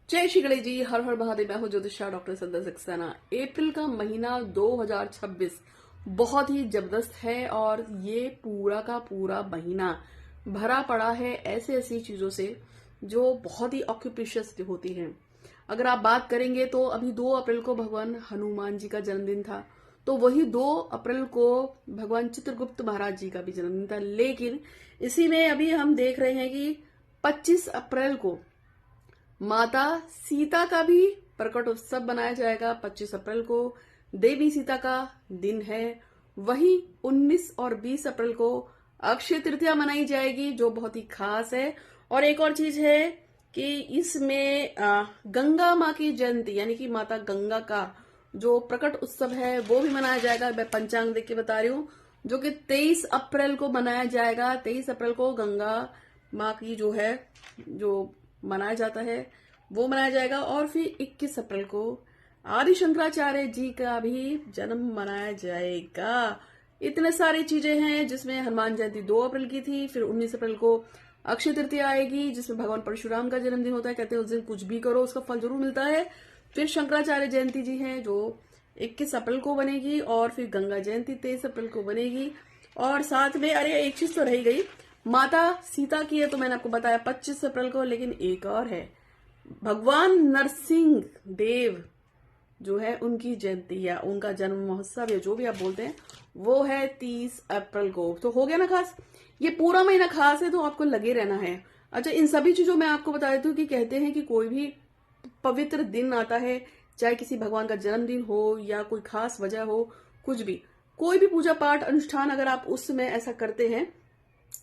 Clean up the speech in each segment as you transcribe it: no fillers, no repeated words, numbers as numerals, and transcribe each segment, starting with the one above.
जय श्री गणेश जी। हर हर महादेव। मैं हूं ज्योतिषा डॉक्टर संध्या सक्सेना। अप्रैल का महीना 2026 बहुत ही जबरदस्त है और ये पूरा का पूरा महीना भरा पड़ा है ऐसी ऐसी चीजों से जो बहुत ही ऑक्यूपिशियस होती हैं। अगर आप बात करेंगे तो अभी 2 अप्रैल को भगवान हनुमान जी का जन्मदिन था, तो वही 2 अप्रैल को भगवान चित्रगुप्त महाराज जी का भी जन्मदिन था। लेकिन इसी में अभी हम देख रहे हैं कि 25 अप्रैल को माता सीता का भी प्रकट उत्सव मनाया जाएगा। 25 अप्रैल को देवी सीता का दिन है। वहीं 19 और 20 अप्रैल को अक्षय तृतीया मनाई जाएगी, जो बहुत ही खास है। और एक और चीज है कि इसमें गंगा माँ की जयंती यानी कि माता गंगा का जो प्रकट उत्सव है वो भी मनाया जाएगा। मैं पंचांग देख के बता रही हूँ, जो कि 23 अप्रैल को मनाया जाएगा। 23 अप्रैल को गंगा माँ की जो है जो मनाया जाता है वो मनाया जाएगा। और फिर 21 अप्रैल को आदि शंकराचार्य जी का भी जन्म मनाया जाएगा। इतने सारी चीजें हैं, जिसमें हनुमान जयंती 2 अप्रैल की थी। फिर 19 अप्रैल को अक्षय तृतीया आएगी, जिसमें भगवान परशुराम का जन्मदिन होता है। कहते हैं उस दिन कुछ भी करो उसका फल जरूर मिलता है। फिर शंकराचार्य जयंती जी है जो 21 अप्रैल को बनेगी। और फिर गंगा जयंती 23 अप्रैल को बनेगी। और साथ में अरे एक चीज तो रह गई, माता सीता की है तो मैंने आपको बताया 25 अप्रैल को, लेकिन एक और है भगवान नरसिंह देव जो है उनकी जयंती या उनका जन्म महोत्सव या जो भी आप बोलते हैं वो है 30 अप्रैल को। तो हो गया ना खास। ये पूरा महीना खास है तो आपको लगे रहना है। अच्छा, इन सभी चीजों में आपको बता देती हूँ कि कहते हैं कि कोई भी पवित्र दिन आता है, चाहे किसी भगवान का जन्मदिन हो या कोई खास वजह हो, कुछ भी कोई भी पूजा पाठ अनुष्ठान अगर आप उस समय ऐसा करते हैं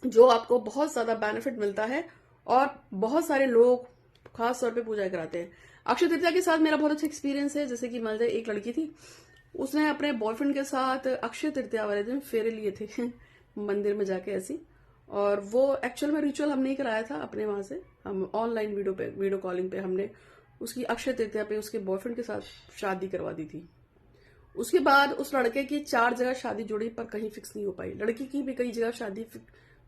जो आपको बहुत ज्यादा बेनिफिट मिलता है और बहुत सारे लोग खास तौर पे पूजा कराते हैं। अक्षय तृतीया के साथ मेरा बहुत अच्छा एक्सपीरियंस है। जैसे कि मान लीजिए एक लड़की थी, उसने अपने बॉयफ्रेंड के साथ अक्षय तृतीया वाले दिन फेरे लिए थे मंदिर में जाके ऐसी। और वो एक्चुअल में रिचुअल हम नहीं कराया था अपने वहां से, हम ऑनलाइन वीडियो कॉलिंग पे हमने उसकी अक्षय तृतीया पे उसके बॉयफ्रेंड के साथ शादी करवा दी थी। उसके बाद उस लड़के की 4 जगह शादी जुड़ी पर कहीं फिक्स नहीं हो पाई। लड़की की भी कई जगह शादी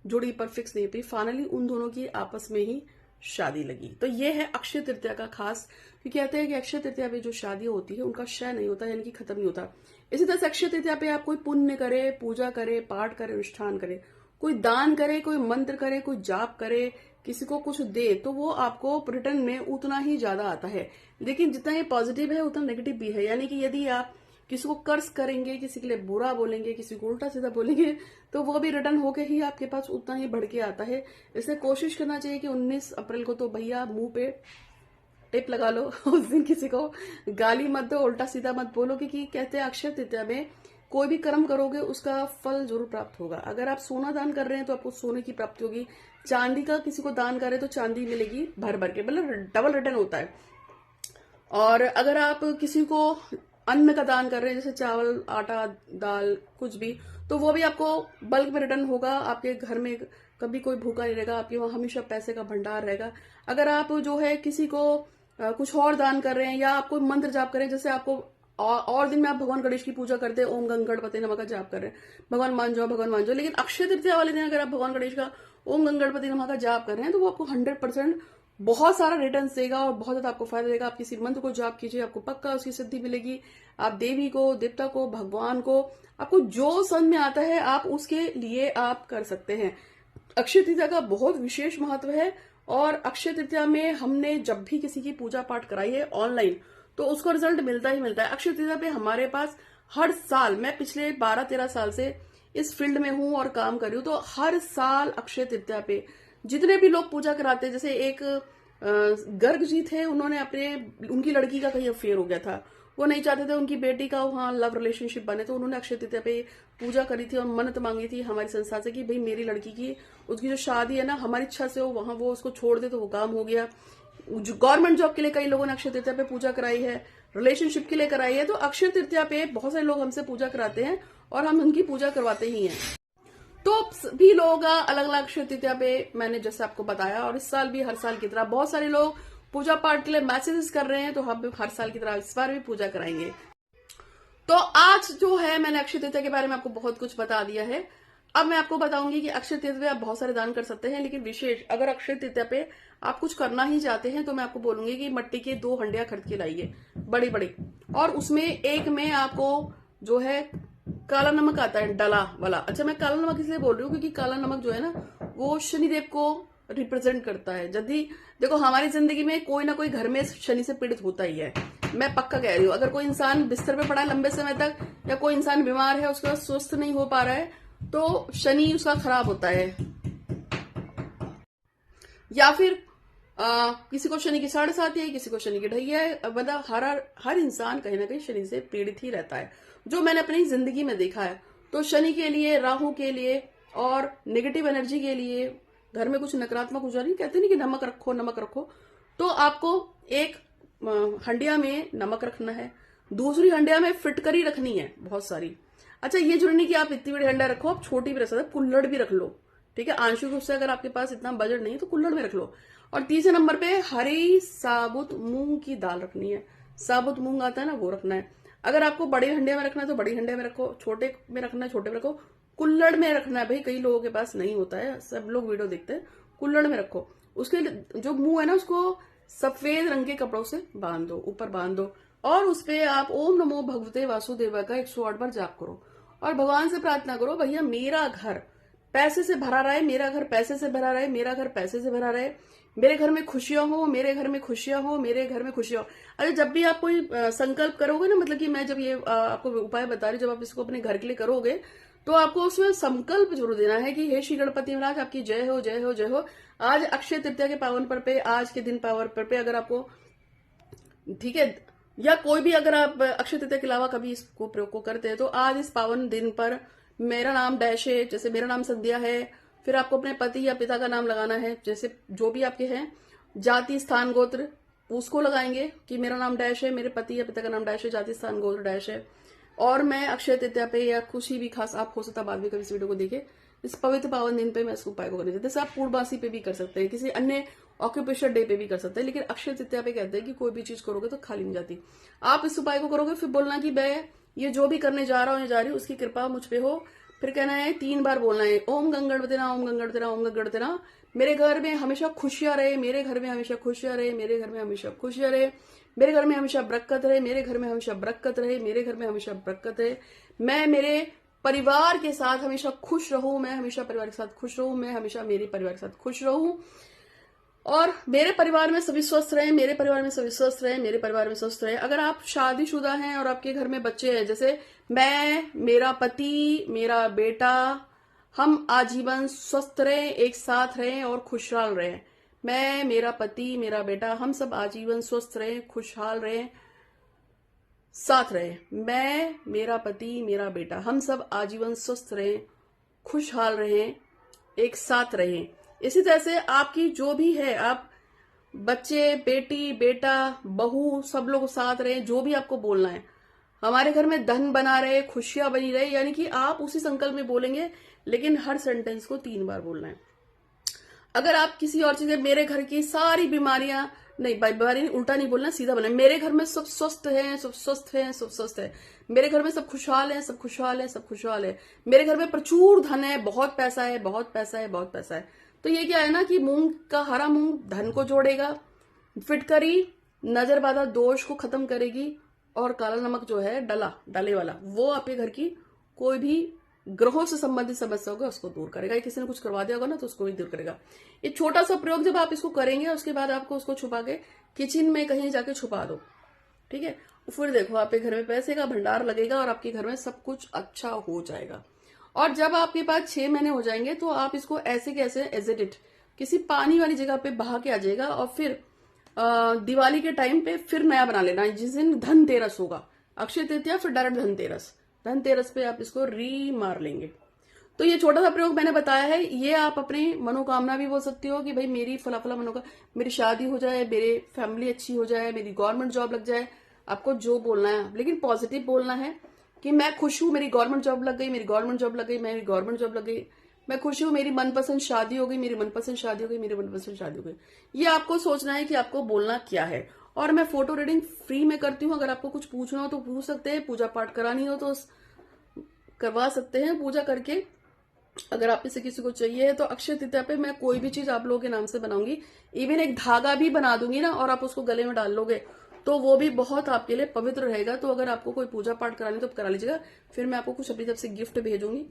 जुड़ी पर फिक्स नहीं पाई। फाइनली उन दोनों की आपस में ही शादी लगी। तो ये है अक्षय तृतीया का खास, क्योंकि कहते हैं कि अक्षय तृतीया पे जो शादी होती है उनका क्षय नहीं होता, यानी कि खत्म नहीं होता। इसी तरह से अक्षय तृतीया पे आप कोई पुण्य करे, पूजा करे, पाठ करे, अनुष्ठान करे, कोई दान करे, कोई मंत्र करे, कोई जाप करे, किसी को कुछ दे, तो वो आपको रिटर्न में उतना ही ज्यादा आता है। लेकिन जितना ये पॉजिटिव है उतना नेगेटिव भी है। यानी कि यदि आप किसी को कर्ज करेंगे, किसी के लिए बुरा बोलेंगे, किसी को उल्टा सीधा बोलेंगे, तो वो भी रिटर्न होके ही आपके पास उतना ही बढ़ के आता है। इसलिए कोशिश करना चाहिए कि 19 अप्रैल को तो भैया मुंह पे टिप लगा लो उस दिन किसी को गाली मत दो, उल्टा सीधा मत बोलो, क्योंकि कहते हैं अक्षय तृतीया में कोई भी कर्म करोगे उसका फल जरूर प्राप्त होगा। अगर आप सोना दान कर रहे हैं तो आपको सोने की प्राप्ति होगी। चांदी का किसी को दान कर रहे हैं तो चांदी मिलेगी भर भर के, मतलब डबल रिटर्न होता है। और अगर आप किसी को अन्न का दान कर रहे हैं, जैसे चावल, आटा, दाल, कुछ भी, तो वो भी आपको बल्क में रिटर्न होगा। आपके घर में कभी कोई भूखा नहीं रहेगा, आपके वहां हमेशा पैसे का भंडार रहेगा। अगर आप जो है किसी को कुछ और दान कर रहे हैं या आप कोई मंत्र जाप कर रहे हैं, जैसे आपको और दिन में आप भगवान गणेश की पूजा करते हैं, ओम गंग गणपति नमः का जाप कर रहे हैं, भगवान मान जाओ, भगवान मान जाओ। लेकिन अक्षय तृतीया वाले दिन अगर आप भगवान गणेश का ओम गंग गणपति नमः का जाप कर रहे हैं तो वो आपको 100% बहुत सारा रिटर्न देगा और बहुत ज्यादा आपको फायदा देगा। आप किसी मंत्र को जाप कीजिए, आपको पक्का उसकी सिद्धि मिलेगी। आप देवी को, देवता को, भगवान को, आपको जो समझ में आता है आप उसके लिए आप कर सकते हैं। अक्षय तृतीया का बहुत विशेष महत्व है। और अक्षय तृतीया में हमने जब भी किसी की पूजा पाठ कराई है ऑनलाइन, तो उसको रिजल्ट मिलता ही मिलता है। अक्षय तृतीया पे हमारे पास हर साल, मैं पिछले 12-13 साल से इस फील्ड में हूं और काम कर रही हूं, तो हर साल अक्षय तृतीया पे जितने भी लोग पूजा कराते हैं, जैसे एक गर्ग जी थे, उन्होंने उनकी लड़की का कहीं अफेयर हो गया था, वो नहीं चाहते थे उनकी बेटी का वहां लव रिलेशनशिप बने, तो उन्होंने अक्षय तृतीया पे पूजा करी थी और मन्नत मांगी थी हमारी संस्था से कि भाई मेरी लड़की की उसकी जो शादी है ना हमारी इच्छा से हो, वहां वो उसको छोड़ दे, तो वो काम हो गया। गवर्नमेंट जॉब के लिए कई लोगों ने अक्षय तृतीया पे पूजा कराई है, रिलेशनशिप के लिए कराई है। तो अक्षय तृतीया पे बहुत सारे लोग हमसे पूजा कराते हैं और हम उनकी पूजा करवाते ही हैं। तो भी लोग अलग अलग अक्षय तृतीया पे मैंने जैसे आपको बताया, और इस साल भी हर साल की तरह बहुत सारे लोग पूजा पाठ के लिए मैसेजेस कर रहे हैं, तो हम हर साल की तरह इस बार भी पूजा कराएंगे। तो आज जो है मैंने अक्षय तृतीया के बारे में आपको बहुत कुछ बता दिया है। अब मैं आपको बताऊंगी कि अक्षय तृतीया पे आप बहुत सारे दान कर सकते हैं, लेकिन विशेष अगर अक्षय तृतीया पे आप कुछ करना ही चाहते हैं तो मैं आपको बोलूंगी कि मट्टी के 2 हंडियां खरीद के लाइए, बड़ी बड़ी, और उसमें एक में आपको जो है काला नमक आता है, डला वाला। अच्छा, मैं काला नमक इसलिए बोल रही हूँ क्योंकि काला नमक जो है ना वो शनिदेव को रिप्रेजेंट करता है। यदि देखो हमारी जिंदगी में कोई ना कोई घर में शनि से पीड़ित होता ही है, मैं पक्का कह रही हूँ। अगर कोई इंसान बिस्तर पे पड़ा है लंबे समय तक, या कोई इंसान बीमार है, उसका स्वस्थ नहीं हो पा रहा है, तो शनि उसका खराब होता है। या फिर किसी को शनि की 7.5 है, किसी को शनि की ढैया है, मतलब हर इंसान कहीं ना कहीं शनि से पीड़ित ही रहता है, जो मैंने अपनी जिंदगी में देखा है। तो शनि के लिए, राहु के लिए और नेगेटिव एनर्जी के लिए, घर में कुछ नकारात्मक ऊर्जा नहीं, कहते नहीं कि नमक रखो नमक रखो, तो आपको एक हंडिया में नमक रखना है, दूसरी हंडिया में फिटकरी रखनी है बहुत सारी। अच्छा, ये जरूरी नहीं कि आप इतनी बड़ी हंडिया रखो, आप छोटी भी रख सकते, कुल्हड़ भी रख लो, ठीक है। आंशिक रूप से अगर आपके पास इतना बजट नहीं है तो कुल्हड़ में रख लो। और तीसरे नंबर पे हरी साबुत मूंग की दाल रखनी है, साबुत मूंग आता है ना, वो रखना है। अगर आपको बड़ी हंडिया में रखना है तो बड़ी हंडिया में रखो, छोटे में रखना है छोटे में रखो, कुल्हड़ में रखना है भाई, कई लोगों के पास नहीं होता है, सब लोग वीडियो देखते हैं, कुल्हड़ में रखो। उसके जो मुंह है ना उसको सफेद रंग के कपड़ों से बांध दो, ऊपर बांध दो, और उसपे आप ओम नमो भगवते वासुदेवा का 108 बार जाप करो और भगवान से प्रार्थना करो, भैया मेरा घर पैसे से भरा रहे, मेरा घर पैसे से भरा रहे, मेरा घर पैसे से भरा रहे, मेरे घर में खुशियां हो, मेरे घर में खुशियां हो, मेरे घर में खुशियां हो। अरे जब भी आप कोई संकल्प करोगे ना, मतलब कि मैं जब ये आपको उपाय बता रही हूँ, जब आप इसको अपने घर के लिए करोगे तो आपको उसमें संकल्प जरूर देना है कि हे श्री गणपति महाराज आपकी जय हो जय हो जय हो। आज अक्षय तृतीया के पावन पर पे, आज के दिन पावन पर पे, अगर आपको ठीक है, या कोई भी अगर आप अक्षय तृतीया के अलावा कभी इसको प्रयोग को करते हैं, तो आज इस पावन दिन पर मेरा नाम डैश है, जैसे मेरा नाम संध्या है, फिर आपको अपने पति या पिता का नाम लगाना है, जैसे जो भी आपके हैं, जाति स्थान गोत्र उसको लगाएंगे कि मेरा नाम डैश है, मेरे पति या पिता का नाम डैश है, जाति स्थान गोत्र डैश है, और मैं अक्षय तृतीया पे या खुशी भी खास, आप हो सकता बाद में कभी इस वीडियो को देखे, इस पवित्र पावन दिन पे मैं इस उपाय को करने चाहते। जैसे आप पूर्णमासी पे भी कर सकते हैं, किसी अन्य ऑक्यूपेशन डे पे भी कर सकते हैं, लेकिन अक्षय तृतीया पे कहते हैं कि कोई भी चीज करोगे तो खाली नहीं जाती। आप इस उपाय को करोगे, फिर बोलना कि मैं ये जो भी करने जा रहा हूँ या जा रही हूँ उसकी कृपा मुझ पे हो। फिर कहना है 3 बार बोलना है, ओम गंगणपति नमः, ओम गंगणपति नमः, ओम गंगणपति नमः। मेरे घर में हमेशा खुशियां रहे, मेरे घर में हमेशा खुशियां रहे, मेरे घर में हमेशा खुशियां रहे, मेरे घर में हमेशा बरकत रहे, मेरे घर में हमेशा बरकत रहे, मेरे घर में हमेशा बरकत रहे। मैं मेरे परिवार के साथ हमेशा खुश रहूं, मैं हमेशा परिवार के साथ खुश रहूं, मैं हमेशा मेरे परिवार के साथ खुश रहूं, और मेरे परिवार में सभी स्वस्थ रहे, मेरे परिवार में सभी स्वस्थ रहे, मेरे परिवार में स्वस्थ रहे। अगर आप शादीशुदा हैं और आपके घर में बच्चे हैं, जैसे मैं, मेरा पति, मेरा बेटा, हम आजीवन स्वस्थ रहें, एक साथ रहें और खुशहाल रहें। मैं, मेरा पति, मेरा बेटा, हम सब आजीवन स्वस्थ रहें, खुशहाल रहें, साथ रहें। मैं, मेरा पति, मेरा बेटा, हम सब आजीवन स्वस्थ रहें, खुशहाल रहें, एक साथ रहें। इसी तरह से आपकी जो भी है, आप बच्चे, बेटी, बेटा, बहू, सब लोग साथ रहे, जो भी आपको बोलना है। हमारे घर में धन बना रहे, खुशियां बनी रहे, यानी कि आप उसी संकल्प में बोलेंगे, लेकिन हर सेंटेंस को 3 बार बोलना है। अगर आप किसी और चीज, मेरे घर की सारी बीमारियां, नहीं बीमारी नहीं, उल्टा नहीं बोलना, सीधा बोलना, मेरे घर में सब स्वस्थ हैं, सब स्वस्थ हैं, सब स्वस्थ है, मेरे घर में सब खुशहाल है, सब खुशहाल है, सब खुशहाल है, मेरे घर में प्रचुर धन है, बहुत पैसा है, बहुत पैसा है, बहुत पैसा है। तो ये क्या है ना कि मूंग का हरा मूंग धन को जोड़ेगा, फिटकरी नजर बाधा दोष को खत्म करेगी, और काला नमक जो है डले वाला, वो आपके घर की कोई भी ग्रहों से संबंधित समस्या होगा उसको दूर करेगा। या किसी ने कुछ करवा दिया होगा ना तो उसको भी दूर करेगा। ये छोटा सा प्रयोग जब आप इसको करेंगे, उसके बाद आपको उसको छुपा के किचन में कहीं जाके छुपा दो, ठीक है। फिर देखो आपके घर में पैसे का भंडार लगेगा और आपके घर में सब कुछ अच्छा हो जाएगा। और जब आपके पास 6 महीने हो जाएंगे तो आप इसको ऐसे कैसे एज इट किसी पानी वाली जगह पे बहा के आ जाएगा, और फिर दिवाली के टाइम पे फिर नया बना लेना, जिस दिन धनतेरस होगा, अक्षय तृतीया फिर डायरेक्ट धनतेरस पे आप इसको मार लेंगे। तो ये छोटा सा प्रयोग मैंने बताया है, ये आप अपनी मनोकामना भी बोल सकते हो कि भाई मेरी फला फला मनोकामना, मेरी शादी हो जाए, मेरी फैमिली अच्छी हो जाए, मेरी गवर्नमेंट जॉब लग जाए, आपको जो बोलना है, लेकिन पॉजिटिव बोलना है कि मैं खुश हूं, मेरी गवर्नमेंट जॉब लग गई, मेरी गवर्नमेंट जॉब लग गई, मेरी गवर्नमेंट जॉब लग गई, मैं खुश हूं, मेरी मनपसंद शादी हो गई, मेरी मनपसंद शादी हो गई, मेरी मनपसंद शादी हो गई। ये आपको सोचना है कि आपको बोलना क्या है। और मैं फोटो रीडिंग फ्री में करती हूँ, अगर आपको कुछ पूछना हो तो पूछ सकते हैं, पूजा पाठ करानी हो तो करवा सकते हैं, पूजा करके अगर आप में से किसी को चाहिए तो अक्षय तृतीया पे मैं कोई भी चीज आप लोगों के नाम से बनाऊंगी, इवन एक धागा भी बना दूंगी ना, और आप उसको गले में डाल लोगे तो वो भी बहुत आपके लिए पवित्र रहेगा। तो अगर आपको कोई पूजा पाठ करानी तो करा लीजिएगा। फिर मैं आपको कुछ अपनी तरफ से गिफ्ट भेजूंगी,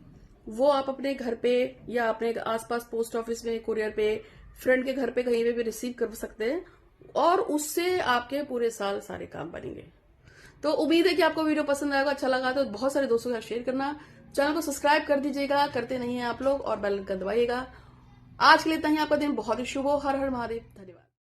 वो आप अपने घर पे या अपने आसपास पोस्ट ऑफिस में, कुरियर पे, फ्रेंड के घर पे कहीं पे भी रिसीव कर सकते हैं, और उससे आपके पूरे साल सारे काम बनेंगे। तो उम्मीद है कि आपको वीडियो पसंद आएगा, अच्छा लगा तो बहुत सारे दोस्तों के साथ शेयर करना, चैनल को सब्सक्राइब कर दीजिएगा, करते नहीं है आप लोग, और बेल आइकन दबाइएगा। आज के लिए इतना ही। आपका दिन बहुत ही शुभ हो। हर हर महादेव। धन्यवाद।